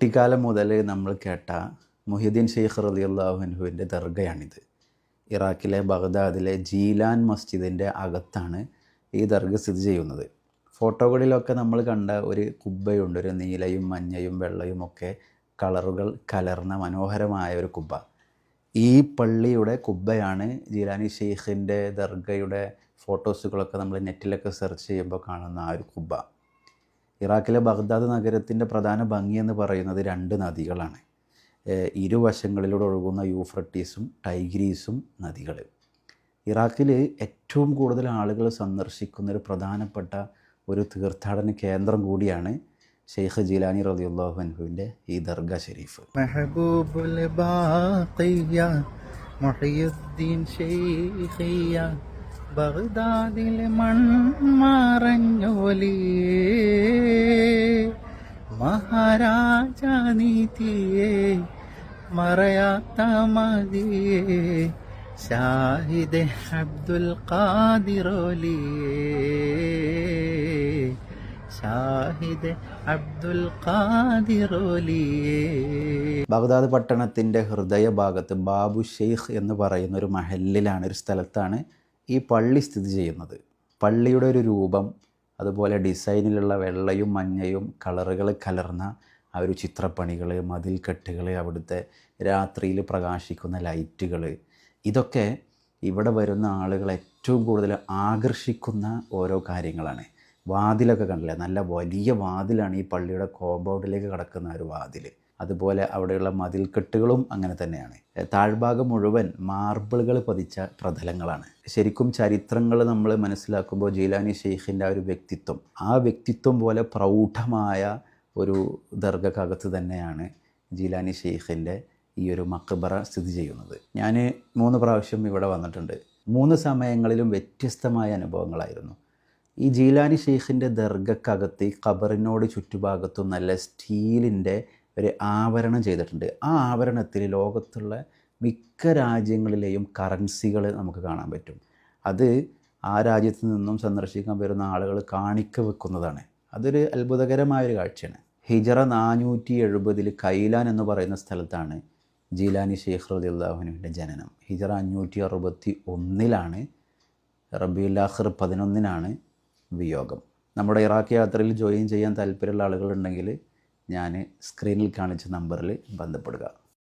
കുട്ടിക്കാലം മുതൽ നമ്മൾ കേട്ട മുഹിയുദ്ദീൻ ഷെയ്ഖ് റളിയല്ലാഹു അൻഹുവിൻ്റെ ദർഗയാണിത്. ഇറാഖിലെ ബഗ്ദാദിലെ ജീലാൻ മസ്ജിദിൻ്റെ അകത്താണ് ഈ ദർഗ സ്ഥിതി ചെയ്യുന്നത്. ഫോട്ടോകളിലൊക്കെ നമ്മൾ കണ്ട ഒരു കുബ്ബയുണ്ട്, ഒരു നീലയും മഞ്ഞയും വെള്ളയും ഒക്കെ കളറുകൾ കലർന്ന മനോഹരമായ ഒരു കുബ്ബ. ഈ പള്ളിയുടെ കുബ്ബയാണ് ജീലാനി ഷെയ്ഖിൻ്റെ ദർഗയുടെ ഫോട്ടോസുകളൊക്കെ നമ്മൾ നെറ്റിലൊക്കെ സെർച്ച് ചെയ്യുമ്പോൾ കാണുന്ന ആ ഒരു കുബ്ബ. ഇറാഖിലെ ബഗ്ദാദ് നഗരത്തിൻ്റെ പ്രധാന ഭംഗിയെന്ന് പറയുന്നത് രണ്ട് നദികളാണ്. ഇരുവശങ്ങളിലൂടെ ഒഴുകുന്ന യൂഫ്രട്ടീസും ടൈഗ്രീസും നദികൾ. ഇറാഖിൽ ഏറ്റവും കൂടുതൽ ആളുകൾ സന്ദർശിക്കുന്നൊരു പ്രധാനപ്പെട്ട ഒരു തീർത്ഥാടന കേന്ദ്രം കൂടിയാണ് ഷെയ്ഖ് ജീലാനി റളിയല്ലാഹു അൻഹുവിൻ്റെ ഈ ദർഗ ഷരീഫ്. മെഹബൂബുൽ ബാഖിയ മുഹിയുദ്ദീൻ ഷെയ്ഖിയ ബഗ്ദാദിലെ മൺമറഞ്ഞോലിയേ മഹാരാജ നീതിയേ മറയാത്ത മതിയേ ഷാഹിദ് അബ്ദുൽ ഖാദിറോലിയേ ഷാഹിദ് അബ്ദുൽ ഖാദിറോലിയേ. ബഗ്ദാദ് പട്ടണത്തിൻ്റെ ഹൃദയഭാഗത്ത് ബാബു ഷെയ്ഖ് എന്ന് പറയുന്ന ഒരു മഹല്ലിലാണ്, ഒരു സ്ഥലത്താണ് ഈ പള്ളി സ്ഥിതി ചെയ്യുന്നത്. പള്ളിയുടെ ഒരു രൂപം, അതുപോലെ ഡിസൈനിലുള്ള വെള്ളയും മഞ്ഞയും കളറുകൾ കലർന്ന ആ ഒരു ചിത്രപ്പണികൾ, മതിൽക്കെട്ടുകൾ, അവിടുത്തെ രാത്രിയിൽ പ്രകാശിക്കുന്ന ലൈറ്റുകൾ, ഇതൊക്കെ ഇവിടെ വരുന്ന ആളുകളെ ഏറ്റവും കൂടുതൽ ആകർഷിക്കുന്ന ഓരോ കാര്യങ്ങളാണ്. വാതിലൊക്കെ കണ്ടില്ലേ, നല്ല വലിയ വാതിലാണ് ഈ പള്ളിയുടെ കോമ്പൗണ്ടിലേക്ക് കിടക്കുന്ന ഒരു വാതിൽ. അതുപോലെ അവിടെയുള്ള മതിൽക്കെട്ടുകളും അങ്ങനെ തന്നെയാണ്. താഴ്ഭാഗം മുഴുവൻ മാർബിളുകൾ പതിച്ച പ്രതലങ്ങളാണ്. ശരിക്കും ചരിത്രങ്ങൾ നമ്മൾ മനസ്സിലാക്കുമ്പോൾ ജീലാനി ഷെയ്ഖിൻ്റെ ആ ഒരു വ്യക്തിത്വം, ആ വ്യക്തിത്വം പോലെ പ്രൗഢമായ ഒരു ദർഗക്കകത്ത് തന്നെയാണ് ജീലാനി ഷെയ്ഖിൻ്റെ ഈ ഒരു മക്ബറ സ്ഥിതി ചെയ്യുന്നത്. ഞാൻ 3 പ്രാവശ്യം ഇവിടെ വന്നിട്ടുണ്ട്. 3 സമയങ്ങളിലും വ്യത്യസ്തമായ അനുഭവങ്ങളായിരുന്നു. ഈ ജീലാനി ഷെയ്ഖിൻ്റെ ദർഗക്കകത്ത് ഈ ഖബറിനോട് ചുറ്റുഭാഗത്തും നല്ല സ്റ്റീലിൻ്റെ ഒരു ആവരണം ചെയ്തിട്ടുണ്ട്. ആ ആവരണത്തിൽ ലോകത്തുള്ള മിക്ക രാജ്യങ്ങളിലെയും കറൻസികൾ നമുക്ക് കാണാൻ പറ്റും. അത് ആ രാജ്യത്ത് നിന്നും സന്ദർശിക്കാൻ വരുന്ന ആളുകൾ കാണിക്ക വെക്കുന്നതാണ്. അതൊരു അത്ഭുതകരമായൊരു കാഴ്ചയാണ്. ഹിജറ 470 കൈലാൻ എന്ന് പറയുന്ന സ്ഥലത്താണ് ജീലാനി ഷെയ്ഖ് റളിയല്ലാഹു അൻഹുവിൻ്റെ ജനനം. ഹിജറ 561 റബീഉൽ ആഖിർ 11 വിയോഗം. നമ്മുടെ ഇറാഖ് യാത്രയിൽ ജോയിൻ ചെയ്യാൻ താല്പര്യമുള്ള ആളുകളുണ്ടെങ്കിൽ ഞാൻ സ്ക്രീനിൽ കാണിച്ച നമ്പറിൽ ബന്ധപ്പെടുക.